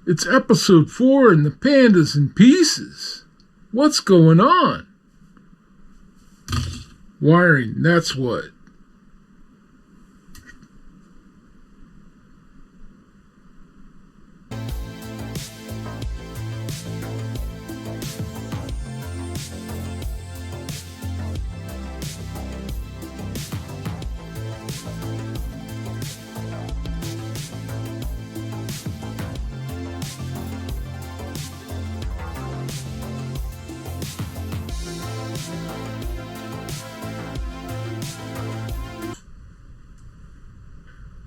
It's episode 4 and the Panda's in pieces. What's going on? Wiring, that's what.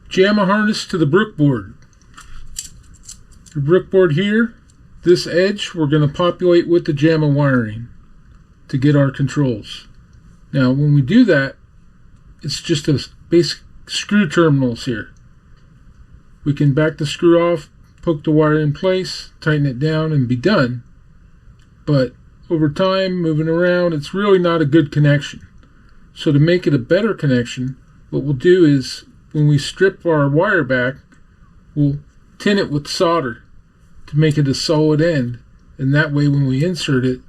Jamma harness to the BROOK board. The BROOK board here, this edge, we're going to populate with the Jamma wiring to get our controls. Now, when we do that, it's just a basic screw terminals here. We can back the screw off, poke the wire in place, tighten it down, and be done. But over time, moving around, it's really not a good connection. So to make it a better connection, what we'll do is when we strip our wire back, we'll tin it with solder to make it a solid end, and that way when we insert it,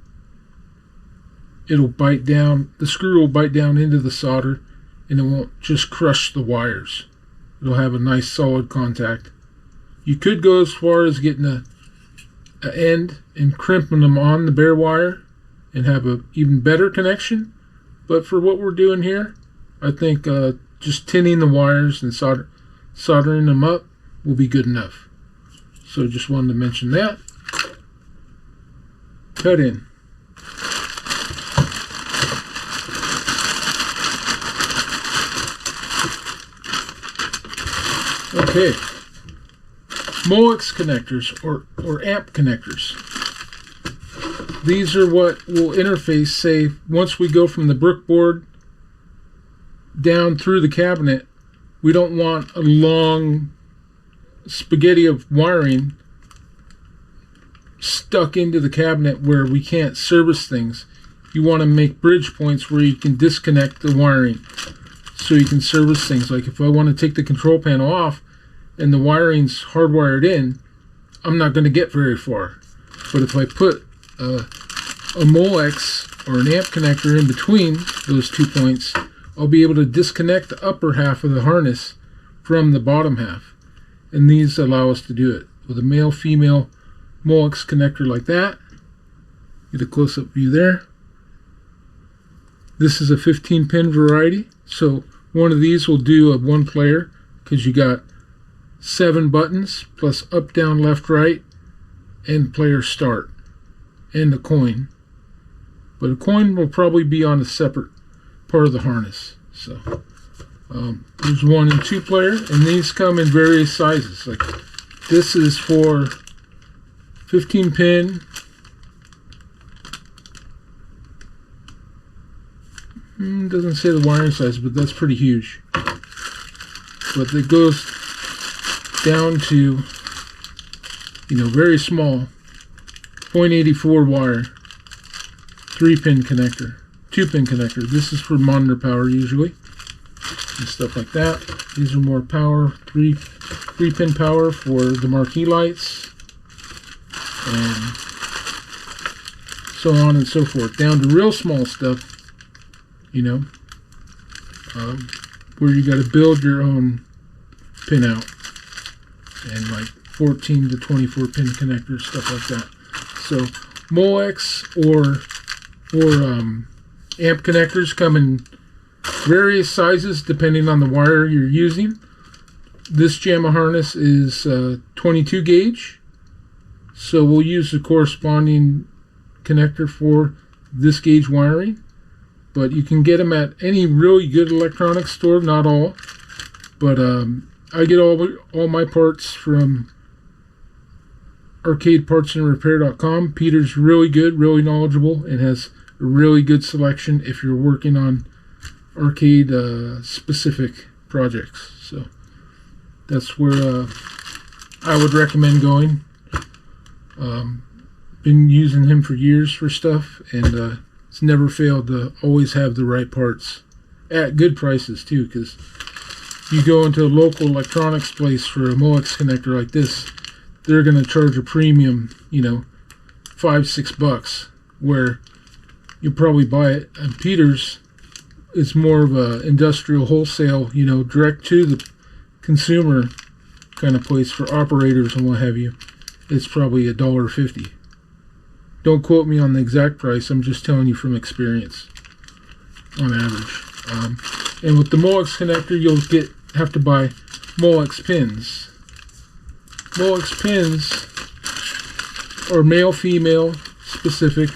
it'll bite down, the screw will bite down into the solder, and it won't just crush the wires. It'll have a nice solid contact. You could go as far as getting an end and crimping them on the bare wire and have an even better connection, but for what we're doing here, I think just tinning the wires and soldering them up will be good enough. So just wanted to mention that. Cut in. Okay. Vewlix connectors or amp connectors. These are what will interface, say, once we go from the BROOK board down through the cabinet. We don't want a long spaghetti of wiring stuck into the cabinet where we can't service things. You want to make bridge points where you can disconnect the wiring so you can service things. Like if I want to take the control panel off and the wiring's hardwired in, I'm not going to get very far. But if I put a Vewlix or an amp connector in between those 2 points, I'll be able to disconnect the upper half of the harness from the bottom half. And these allow us to do it with a male-female Vewlix connector like that. Get a close-up view there. This is a 15-pin variety, so one of these will do a one player because you got 7 buttons plus up, down, left, right, and player start, and a coin. But a coin will probably be on a separate part of the harness. So there's 1 and 2 player, and these come in various sizes. Like this is for 15 pin. Doesn't say the wiring size, but that's pretty huge. But it goes down to, very small 0.84 wire 3-pin connector, 2-pin connector. This is for monitor power usually and stuff like that. These are more power, 3-pin power for the marquee lights and so on and so forth, down to real small stuff, where you got to build your own pin out, and like 14 to 24 pin connectors, stuff like that. So Vewlix or amp connectors come in various sizes depending on the wire you're using. This Jamma harness is 22 gauge, so we'll use the corresponding connector for this gauge wiring. But you can get them at any really good electronics store, not all. But I get all my parts from arcadepartsandrepair.com. Peter's really good, really knowledgeable, and has a really good selection if you're working on arcade specific projects. So that's where I would recommend going. Been using him for years for stuff, and it's never failed to always have the right parts at good prices too, because you go into a local electronics place for a Vewlix connector like this, they're going to charge a premium, you know, $5-6, where you probably buy it at Peter's. It's more of a industrial wholesale, you know, direct to the consumer kind of place for operators and what have you. It's probably $1.50. Don't quote me on the exact price. I'm just telling you from experience, on average. And with the Molex connector, you'll have to buy Molex pins. Molex pins are male-female specific.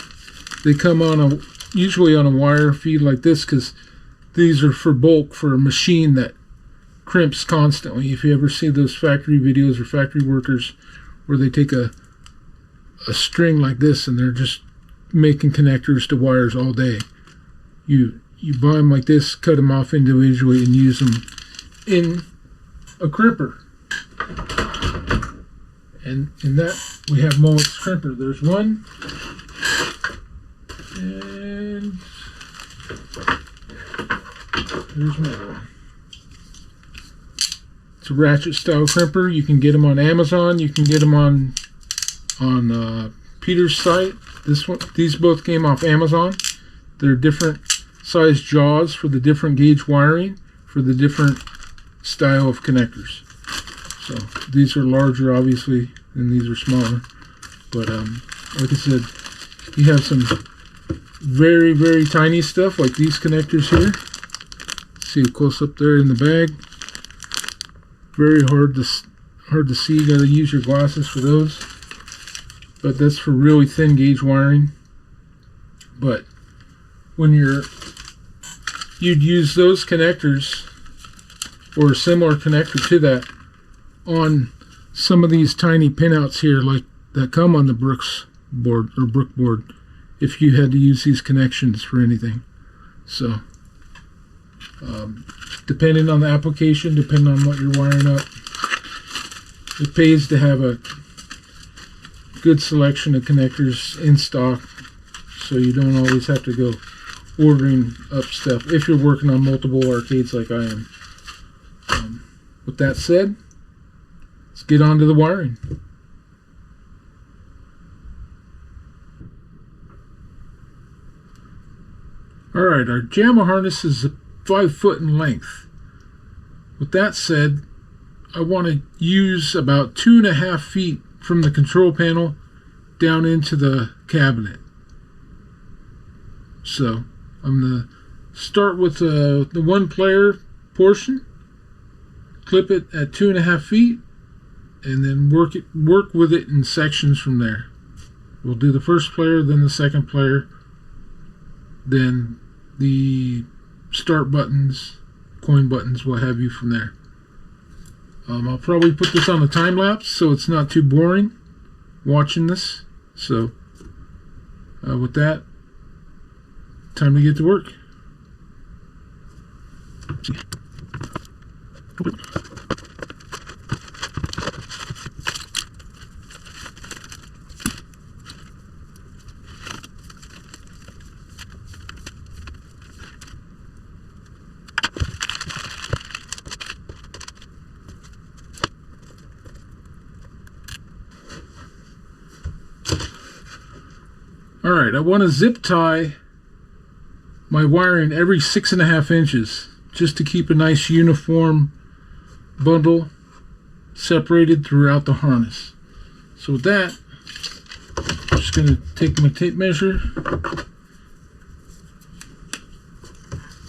They come on usually on a wire feed like this, because these are for bulk for a machine that crimps constantly. If you ever see those factory videos or factory workers where they take a string like this and they're just making connectors to wires all day, you buy them like this, cut them off individually, and use them in a crimper. And in that we have Molex crimper. There's one, and there's another one. It's a ratchet style crimper. You can get them on Amazon. You can get them on Peter's site. These both came off Amazon. They're different size jaws for the different gauge wiring for the different style of connectors. So these are larger, obviously, and these are smaller. But like I said, you have some very, very tiny stuff like these connectors here. See a close up there in the bag. Very hard to see. You gotta use your glasses for those. But that's for really thin gauge wiring. But when you'd use those connectors or a similar connector to that on some of these tiny pinouts here, like that come on the Brooks board or Brook board, if you had to use these connections for anything. So depending on the application, depending on what you're wiring up, it pays to have a good selection of connectors in stock, so you don't always have to go ordering up stuff if you're working on multiple arcades like I am. With that said, let's get on to the wiring. Alright, our Jamma harness is 5 foot in length. With that said, I want to use about 2.5 feet from the control panel down into the cabinet. So I'm going to start with the one player portion, clip it at 2.5 feet, and then work with it in sections from there. We'll do the first player, then the second player, then the start buttons, coin buttons, what have you from there. I'll probably put this on a time lapse so it's not too boring watching this. So with that, time to get to work. Alright, I want to zip tie my wiring every 6.5 inches just to keep a nice uniform bundle separated throughout the harness. So with that, I'm just going to take my tape measure,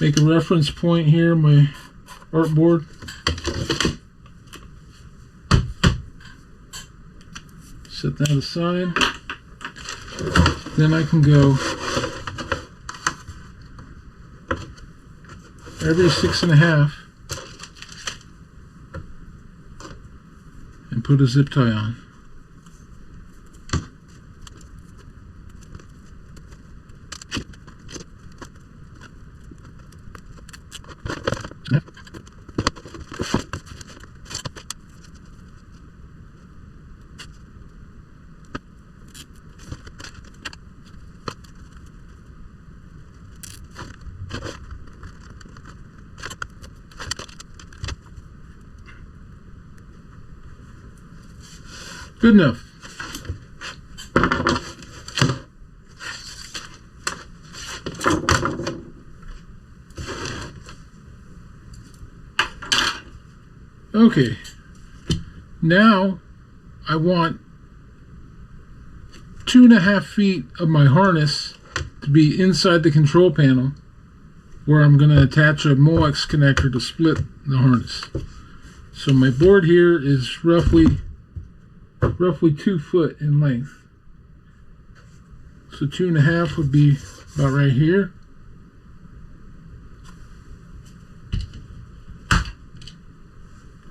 make a reference point here, my artboard, set that aside. Then I can go every 6.5 and put a zip tie on. Good enough. Okay, now I want 2.5 feet of my harness to be inside the control panel, where I'm going to attach a MOX connector to split the harness. So my board here is roughly 2 foot in length. So 2.5 would be about right here.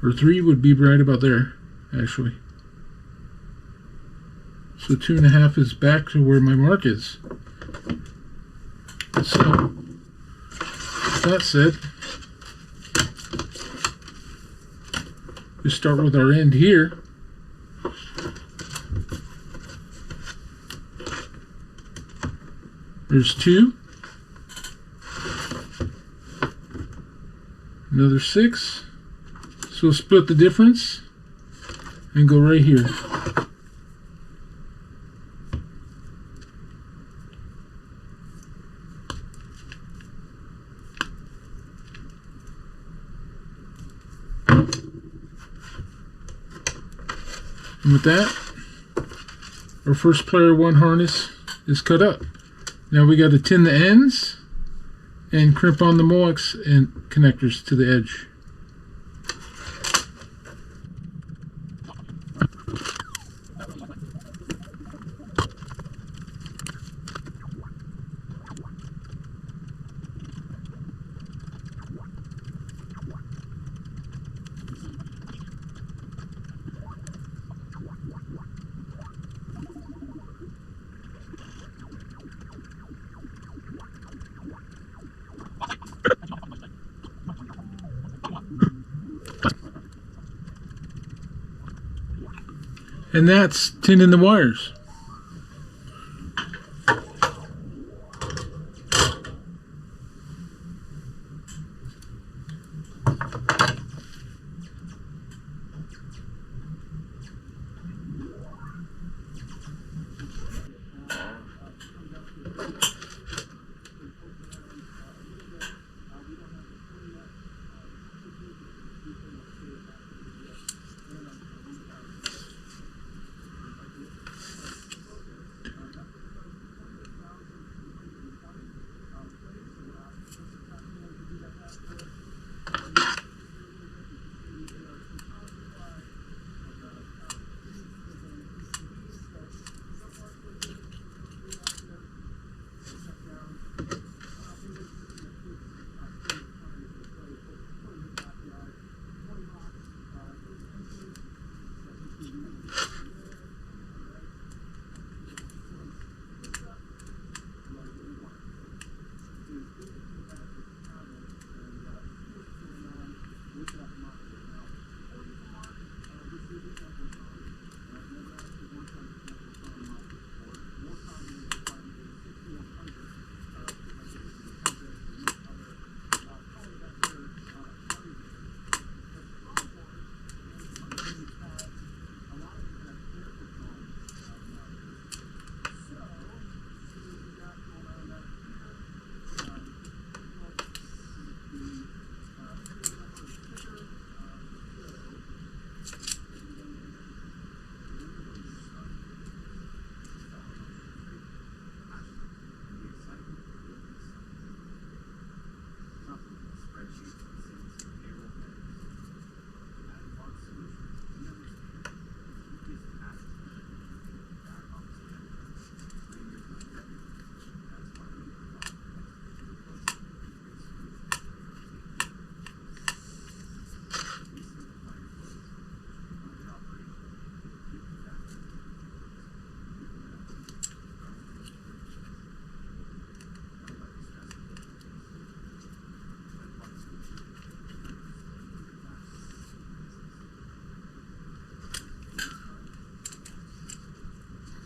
Or 3 would be right about there, actually. So 2.5 is back to where my mark is. So, with that said, we start with our end here. There's 2. Another 6. So we'll split the difference and go right here. And with that, our first player 1 harness is cut up. Now we got to tin the ends and crimp on the MOX and connectors to the edge. And that's tinning the wires.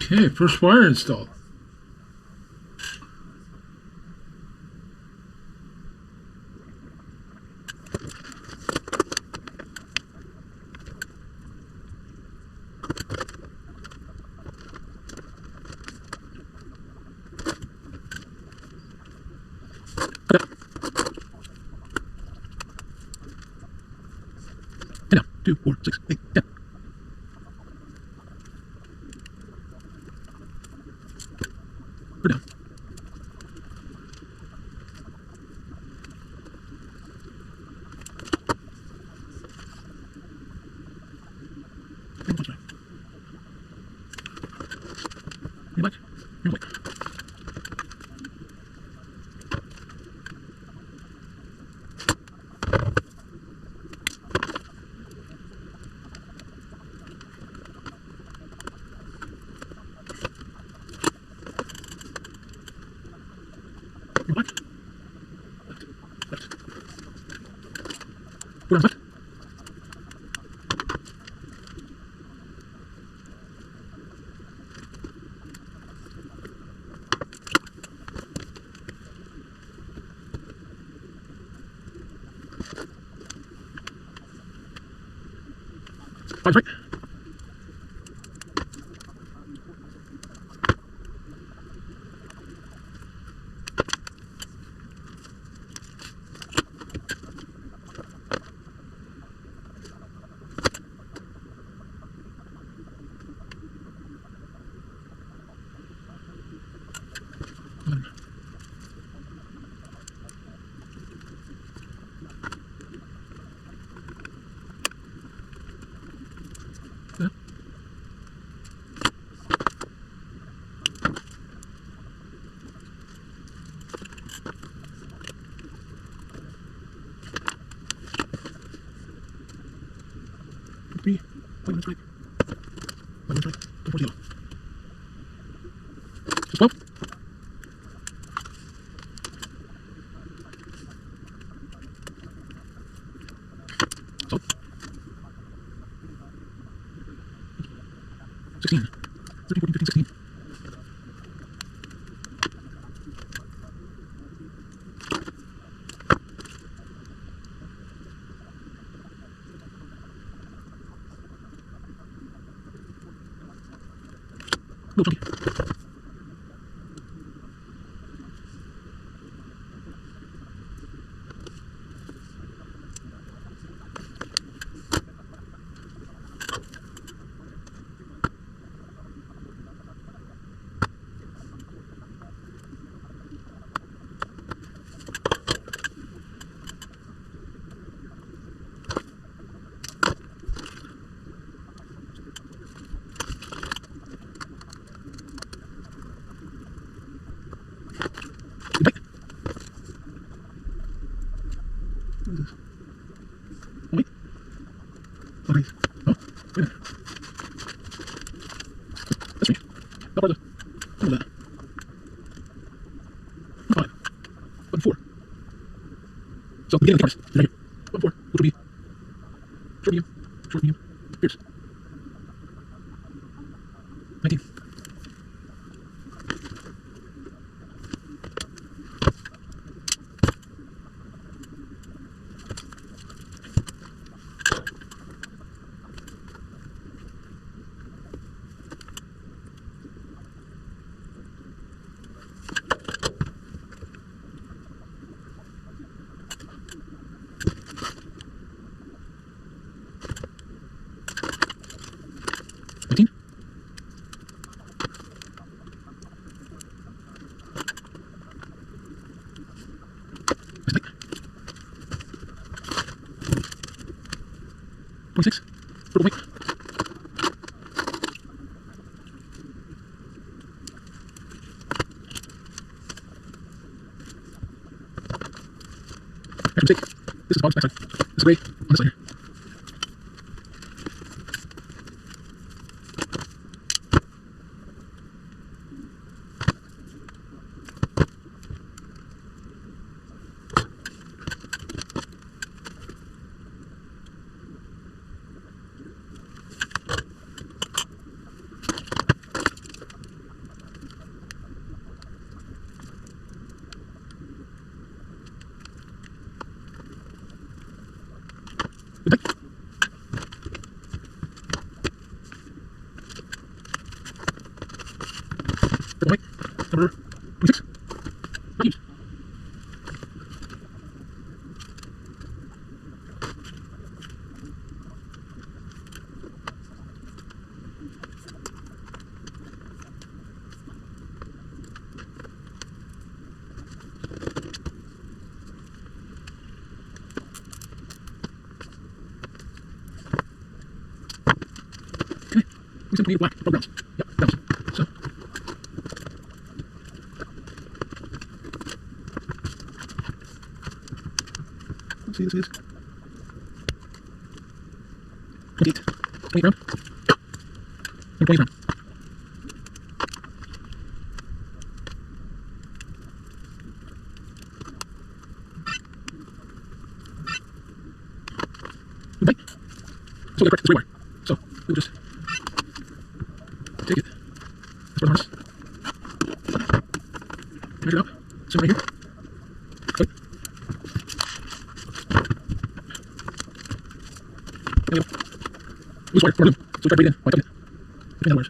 Okay, first wire installed. 2, 4, 6, 8, 10. We're down. Green light. Green light. Left. Left. We're on left. Five's right. Yeah. Three. White one's right. White one's right. Don't force yellow. Just 12. So. 16. 13, 14, 15, 16. No, chunky. Right. Wait. Okay. Oh, wait a minute. That's me. How far is it? Look at that. 5. Button 4. So, beginning of the harness is right here. Button 4, which will be short, medium, fierce. 19. Mistake. 26. Purple white. Actually, mistake. This is box backside. This is gray on this side here. Good night. Purple white. Number 26. Not used. need black backgrounds. Yep, that was. So. Let's see, this is 28. 28 round. 20 round. Okay. So we got the wire. So we'll just take it. That's where the harness. Measure it up. Same right here. Okay. There we go. Loose wire, more loom. So we try to braid it in by cutting it between the wires.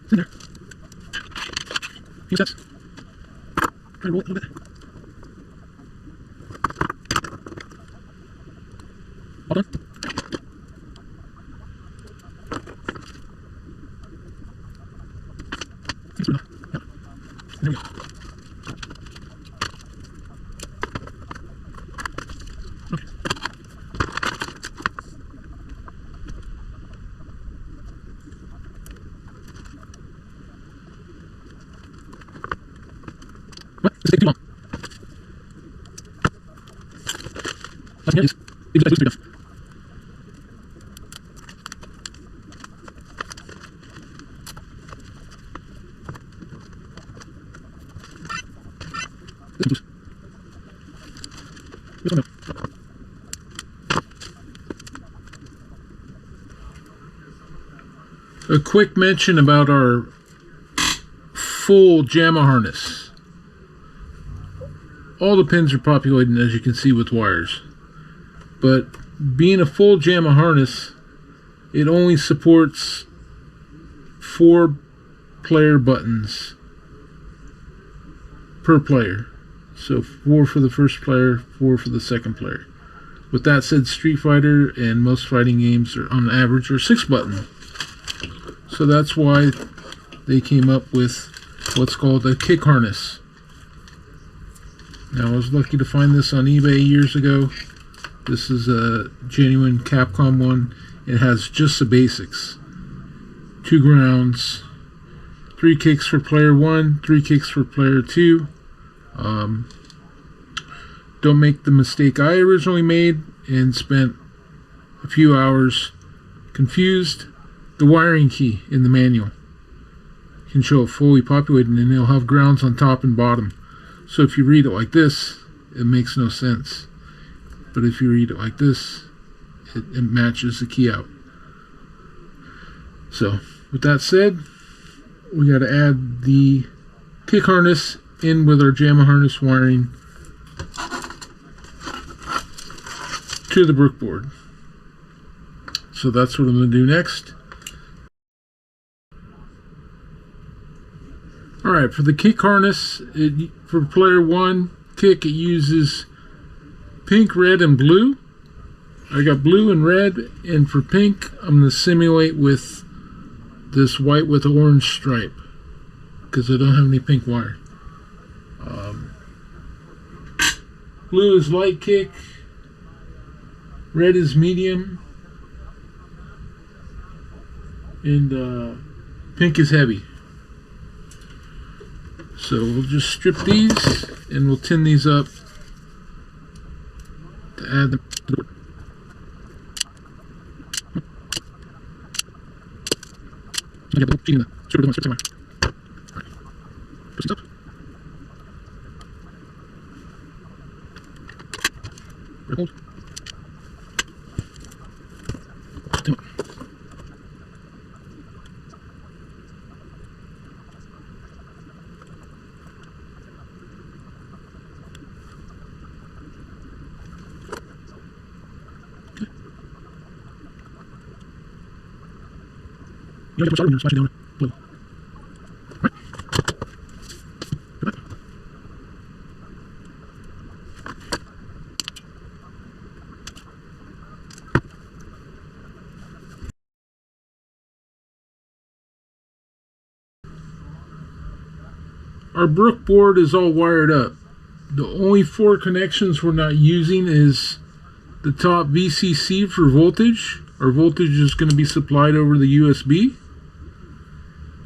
It's in there. Few steps. Try to roll it a little bit. All done. That's good enough. Yeah. There we go. Okay. What? This is taking too long. Last thing is, these guys loose enough. A quick mention about our full Jamma harness. All the pins are populated, as you can see, with wires. But being a full Jamma harness, it only supports 4 player buttons per player. So 4 for the first player, 4 for the second player. With that said, Street Fighter and most fighting games are on average are 6 button. So that's why they came up with what's called a kick harness. Now I was lucky to find this on eBay years ago. This is a genuine Capcom one. It has just the basics. 2 grounds, 3 kicks for player 1, 3 kicks for player 2. Don't make the mistake I originally made and spent a few hours confused. The wiring key in the manual can show it fully populated, and it'll have grounds on top and bottom. So if you read it like this, it makes no sense. But if you read it like this, it matches the key out. So with that said, we got to add the kick harness in with our Jamma harness wiring to the BROOK board. So that's what I'm going to do next. Alright, for the kick harness, for player 1 kick, it uses pink, red, and blue. I got blue and red, and for pink, I'm going to simulate with this white with orange stripe, because I don't have any pink wire. Blue is light kick, red is medium, and pink is heavy. So we'll just strip these and we'll tin these up to add them to the board. So I got the sheet in the strip of somewhere. Alright. Push these up. Grab hold. Tin up. You gotta get much started when you're splashing down blue. Right. Go back. Our BROOK board is all wired up. The only 4 connections we're not using is the top VCC for voltage. Our voltage is going to be supplied over the USB.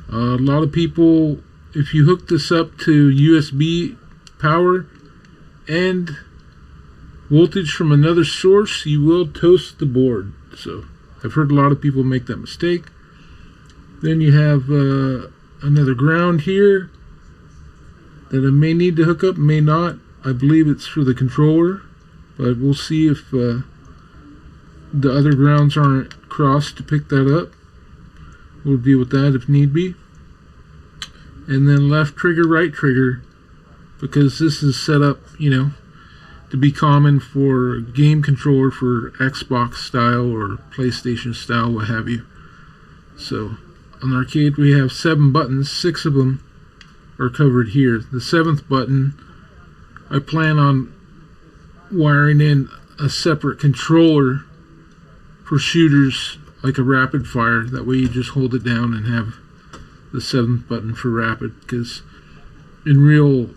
A lot of people, if you hook this up to USB power and voltage from another source, you will toast the board. So I've heard a lot of people make that mistake. Then you have another ground here that I may need to hook up, may not. I believe it's for the controller, but we'll see if the other grounds aren't crossed to pick that up. We'll deal with that if need be. And then left trigger, right trigger, because this is set up, you know, to be common for game controller for Xbox style or PlayStation style, what have you. So on the arcade we have 7 buttons, 6 of them are covered here. The 7th button, I plan on wiring in a separate controller for shooters, like a rapid fire. That way you just hold it down and have the 7th button for rapid, because in real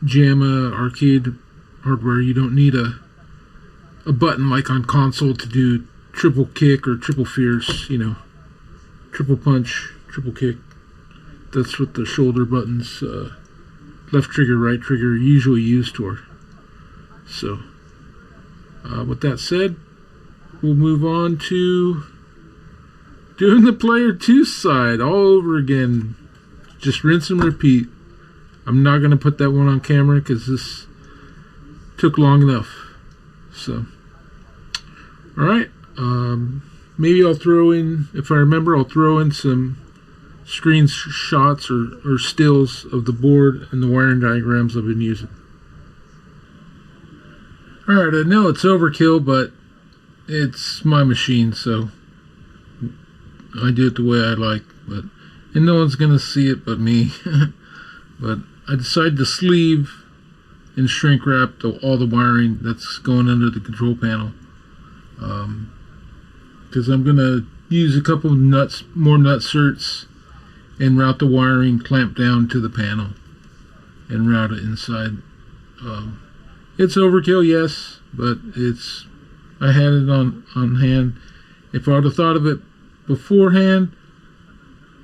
Jamma arcade hardware you don't need a button like on console to do triple kick or triple fierce, you know, triple punch, triple kick. That's what the shoulder buttons, left trigger, right trigger, are usually used for. So with that said, we'll move on to doing the player 2 side all over again. Just rinse and repeat. I'm not going to put that one on camera because this took long enough. So, alright. Maybe I'll throw in, if I remember, I'll throw in some screenshots or stills of the board and the wiring diagrams I've been using. Alright, I know it's overkill, but it's my machine, so I do it the way I like, and no one's gonna see it but me. But I decided to sleeve and shrink wrap all the wiring that's going under the control panel, because I'm gonna use a couple of more nutserts and route the wiring clamped down to the panel and route it inside. It's overkill, yes, but I had it on hand. If I would have thought of it beforehand,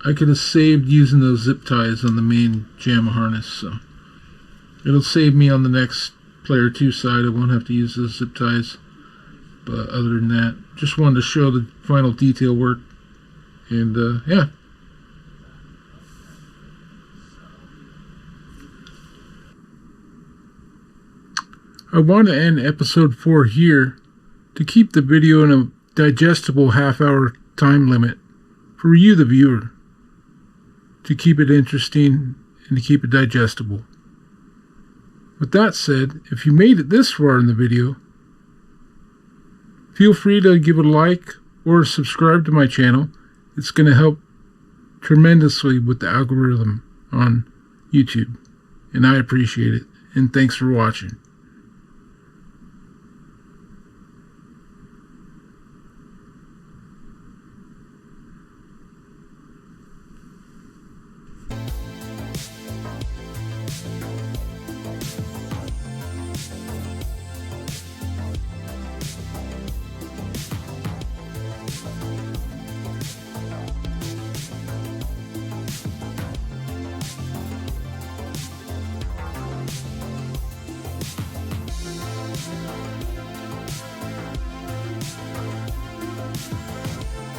I could have saved using those zip ties on the main Jamma harness, so it'll save me on the next player 2 side. I won't have to use those zip ties. But other than that, just wanted to show the final detail work, and yeah. I want to end episode 4 here to keep the video in a digestible half-hour time limit for you, the viewer, to keep it interesting and to keep it digestible. With that said, if you made it this far in the video, feel free to give it a like or subscribe to my channel. It's going to help tremendously with the algorithm on YouTube, and I appreciate it. And thanks for watching.